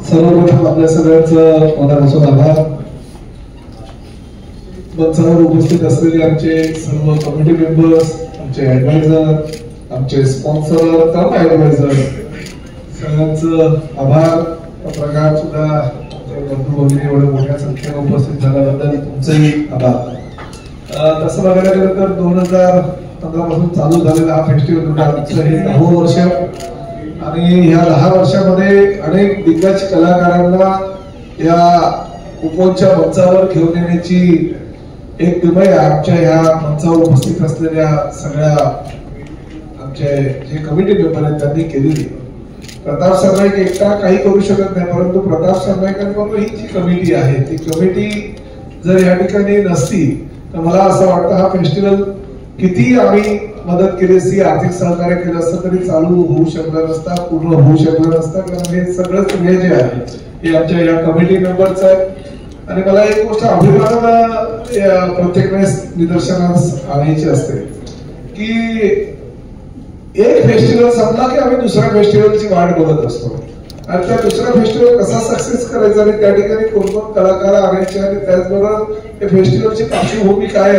सर्वप्रथम आपल्या सगळ्यांचं मनापासून आभार. मंचावर उपस्थित असलेले आमचे सर्व कमिटी मेंबर्स, आमचे ऍडवायझर, आमचे स्पॉन्सर, टर्म ऍडवायझर, सगळ्यांचं आभार. पत्रकार सुद्धा बंधू भगिनी एवढ्या मोठ्या संख्येने उपस्थित झाल्याबद्दल तुमचेही आभार. तसं बघायला गेलं तर 2015 पासून चालू झालेला हा फेस्टिवल आमचं हे 10वं वर्ष आणि या 10 वर्षामध्ये अनेक दिग्गज कलाकारांना या उपवनच्या मंचावर घेऊन येण्याची एक किमया आमच्या ह्या मंचावर उपस्थित असलेल्या सगळ्या आमचे जे कमिटी मेंबर आहेत त्यांनी केलेली. प्रताप सरनाईक एकटा काही करू शकत नाही, परंतु प्रताप सरनाईकांबरोबर ही जी कमिटी आहे ती कमिटी जर या ठिकाणी नसती तर मला असं वाटतं हा फेस्टिवल किती आम्ही मदत केली असती, आर्थिक सहकार्य केलं असतं तरी चालू होऊ शकला नसता, पूर्ण होऊ शकला नसता. कारण हे सगळं श्रेय जे आहे हे आमच्या या कमिटी मेंबरच आहे. आणि मला एक गोष्ट अभिमानानं प्रत्येक वेळेस निदर्शनास आणायची असते की एक फेस्टिवल संपला की आम्ही दुसऱ्या फेस्टिवलची वाट बघत असतो आणि त्या दुसरा फेस्टिवल कसा सक्सेस करायचा आणि त्या ठिकाणी कोण कलाकार आणायचे आणि त्याचबरोबर त्या फेस्टिवलची पार्श्वभूमी काय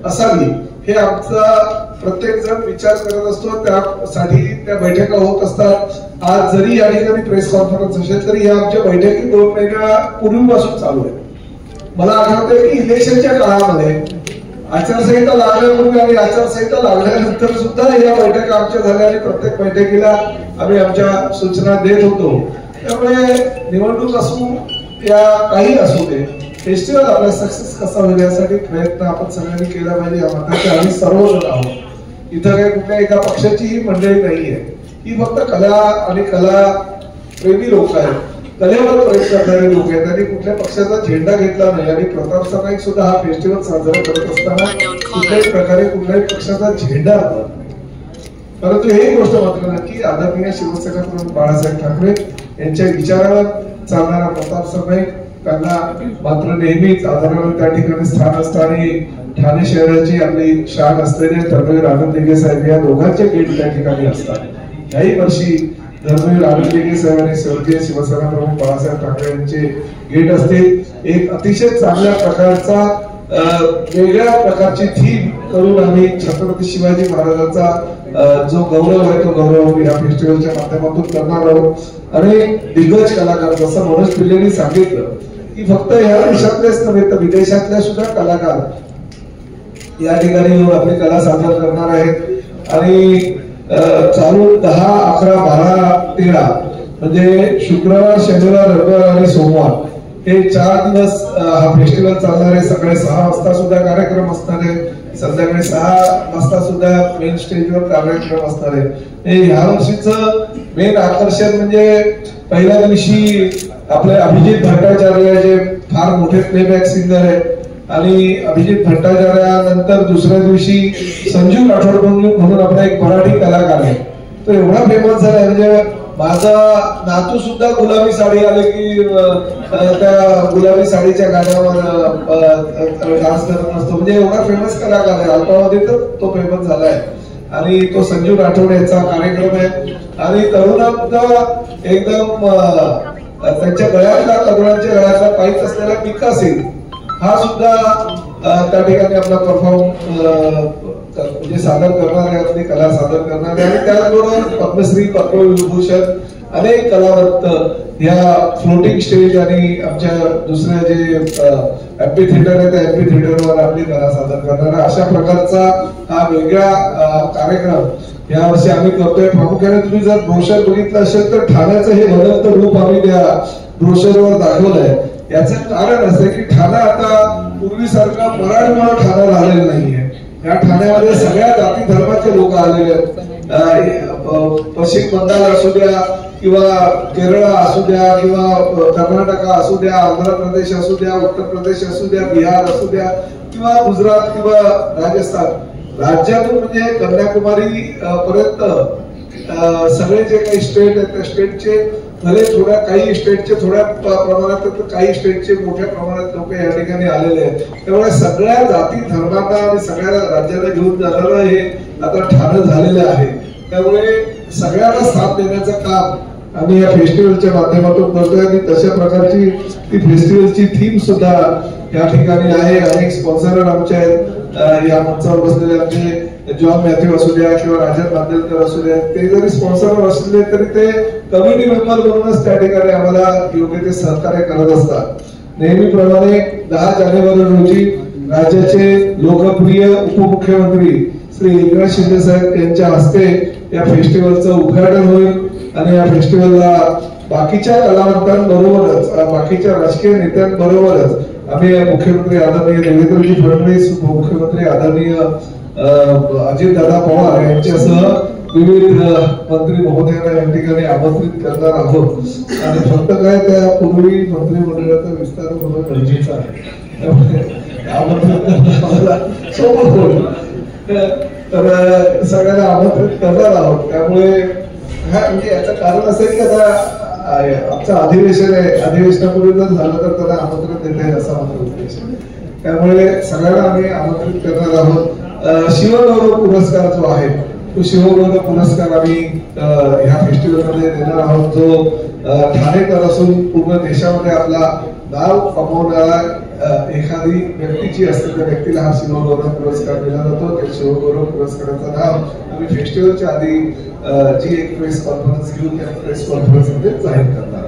असावी हे आमचा प्रत्येक जण विचार करत असतो. त्यासाठी त्या बैठका होत असतात. आज जरी या ठिकाणी प्रेस कॉन्फरन्स असेल तरी या आमच्या बैठकी 2 महिन्यापूर्वीपासून चालू आहे. मला आठवतंय की इलेक्शनच्या काळामध्ये आचारसंहिता लागल्यापूर्वी आणि आचारसंहिता लागल्यानंतर सुद्धा या बैठका आमच्या झाल्या आणि प्रत्येक बैठकीला आम्ही आमच्या सूचना देत होतो. त्यामुळे निवडणूक असू या काही असू दे, फेस्टिवल आपला सक्सेस कसा होईल यासाठी प्रयत्न आपण सगळ्यांनी केला पाहिजे. या मताचे आम्ही सर्वजण आहोत. इथं काही कुठल्या एका पक्षाची ही मंडळी नाहीये, ही फक्त कला आणि कला प्रेमी लोक आहेत, कलेवर प्रयत्न करणारे लोक आहेत आणि कुठल्या पक्षाचा झेंडा घेतला नाही. आणि प्रताप सरनाईक सुद्धा हा फेस्टिवल साजरा करत असताना कुठल्याही प्रकारे कुठल्याही पक्षाचा झेंडा नाही. परंतु ही गोष्ट मात्र नक्की आदरणीय शिवसेना प्रमुख बाळासाहेब ठाकरे यांच्या विचारावर चालणारा प्रताप सरनाईक त्यांना मात्र नेहमीच आदरानं त्या ठिकाणी स्थान असतं. आणि ठाणे शहराची आपली शान असलेले धर्मवीर आनंद दिघे साहेब या दोघांचे गेट त्या ठिकाणी असतात. याही वर्षी धर्मवीर आनंद दिघे साहेब आणि स्वर्गीय शिवसेना प्रमुख बाळासाहेब ठाकरे यांचे गेट असतील. एक अतिशय चांगल्या प्रकारचा वेगळ्या प्रकारची थीम करून आम्ही छत्रपती शिवाजी महाराजांचा जो गौरव आहे तो गौरव या फेस्टिवलच्या माध्यमातून करणार आहोत. आणि दिग्गज कलाकार जसं मनोज पिल्लेंनी सांगितलं की फक्त या देशातलेच नव्हे तर विदेशातल्या सुद्धा कलाकार या ठिकाणी येऊन आपली कला सादर करणार आहेत. आणि चालू 10, 11, 12, 13 म्हणजे शुक्रवार, शनिवार, रविवार आणि सोमवार हे 4 दिवस हा फेस्टिवल चालणार आहे. सकाळी 6 वाजता सुद्धा कार्यक्रम असणार आहे, संध्याकाळी 6 वाजता सुद्धा मेन स्टेजवर कार्यक्रम असणार आहे. ह्या वर्षीचं मेन आकर्षण म्हणजे पहिल्या दिवशी आपले अभिजित भट्टाचार्य जे फार मोठे प्लेबॅक सिंगर आहेत आणि अभिजित भट्टाचार्यानंतर दुसऱ्या दिवशी संजू राठोड म्हणून आपला एक मराठी कलाकार आहे. तो एवढा फेमस झाला म्हणजे माझा नातू सुद्धा गुलाबी साडी आले की त्या गुलाबी साडीच्या गाण्यावर डान्स करत असतो. म्हणजे एवढा फेमस कलाकार आहे. अल्पावधीत तो फेमस झालाय. आणि तो संजू राठोड यांचा कार्यक्रम आहे. आणि तरुणांचा एकदम त्यांच्या गळ्यातला तरुणांच्या गळ्यातला पाईप असलेला मिका सिंग हा सुद्धा त्या ठिकाणी आपला परफॉर्म म्हणजे सादर करणार आहे, आपली कला सादर करणार आहे. आणि त्याचबरोबर पद्मश्री, पद्मविभूषण अनेक कलावंत या फ्लोटिंग स्टेज आणि आमच्या दुसऱ्या जे एम्पी थिएटर आहे त्या एम्पी थिएटरवर आपली कला सादर करणार आहे. अशा प्रकारचा हा वेगळा कार्यक्रम या वर्षी आम्ही करतोय. प्रामुख्याने तुम्ही जर ब्रोशर बघितलं असेल तर ठाण्याचं हे बदलतं रूप आम्ही त्या ब्रोशरवर दाखवलंय. याचं कारण असं की ठाणा आता पूर्वीसारखा मराठमोळा ठाणा राहिलेला नाहीये. या ठाण्यामध्ये सगळ्या जाती धर्माचे लोक आलेले आहेत. पश्चिम बंगाल असू द्या किंवा केरळ असू द्या किंवा कर्नाटक असू द्या, आंध्र प्रदेश असू द्या, उत्तर प्रदेश असू द्या, बिहार असू द्या किंवा गुजरात किंवा राजस्थान, राज्यातून म्हणजे कन्याकुमारी पर्यंत सगळे जे काही स्टेट आहेत त्या स्टेटचे भले थोड्या काही स्टेटचे थोड्या प्रमाणात तर काही स्टेटचे मोठ्या प्रमाणात लोक या ठिकाणी आलेले आहेत. त्यामुळे सगळ्या जाती धर्मांना आणि सगळ्या राज्याला घेऊन जाणारं हे आता ठाणं झालेलं आहे. त्यामुळे सगळ्यांना साथ देण्याचं काम आम्ही या फेस्टिवलच्या माध्यमातून करतोय आणि तशा प्रकारची ती फेस्टिवलची थीम सुद्धा या ठिकाणी आहे. अनेक स्पॉन्सर आमचे आहेत या मंचावर बसलेले, आमचे जॉन मॅथ्यू असू द्या किंवा राजन बांदेलकर असू द्या, ते जरी स्पॉन्सर असले तरी ते कम्युनिटी मेंबर म्हणूनच त्या ठिकाणी आम्हाला योग्य ते सहकार्य करत असतात. नेहमीप्रमाणे 10 जानेवारी रोजी राज्याचे लोकप्रिय उपमुख्यमंत्री श्री एकनाथ शिंदे साहेब यांच्या हस्ते या फेस्टिवलचं उद्घाटन होईल आणि या फेस्टिवलला बाकीच्या कलावंतांबरोबरच बाकीच्या राजकीय नेत्यांबरोबरच आम्ही मुख्यमंत्री आदरणीय देवेंद्रजी फडणवीस, उपमुख्यमंत्री आदरणीय अजितदादा पवार यांच्यासह विविध मंत्री महोदयांना या ठिकाणी आमंत्रित करणार आहोत. आणि फक्त काय त्यापूर्वी मंत्रिमंडळाचा विस्तार होणं गरजेचं आहे, आमंत्रित सोबत होईल तर सगळ्यांना आमंत्रित करणार आहोत. त्यामुळे म्हणजे याचं कारण असं आहे की आता आमचं अधिवेशन आहे, अधिवेशनापूर्वी जर झालं तर त्याला आमंत्रण देता येईल असा माझा उद्देश आहे. त्यामुळे सगळ्यांना आम्ही आमंत्रित करणार आहोत. शिवगौरव पुरस्कार जो आहे तो शिवगौरव पुरस्कार आम्ही ह्या फेस्टिवलमध्ये देणार आहोत, जो ठाणेकर असून पूर्ण देशामध्ये आपला नाव कमवणारा एखादी व्यक्ती जी असते त्या व्यक्तीला हा शिवगौरव पुरस्कार दिला जातो. त्या शिवगौरव पुरस्काराचं नाव आम्ही फेस्टिवलच्या आधी जी एक प्रेस कॉन्फरन्स घेऊन त्या प्रेस कॉन्फरन्स मध्ये जाहीर करणार.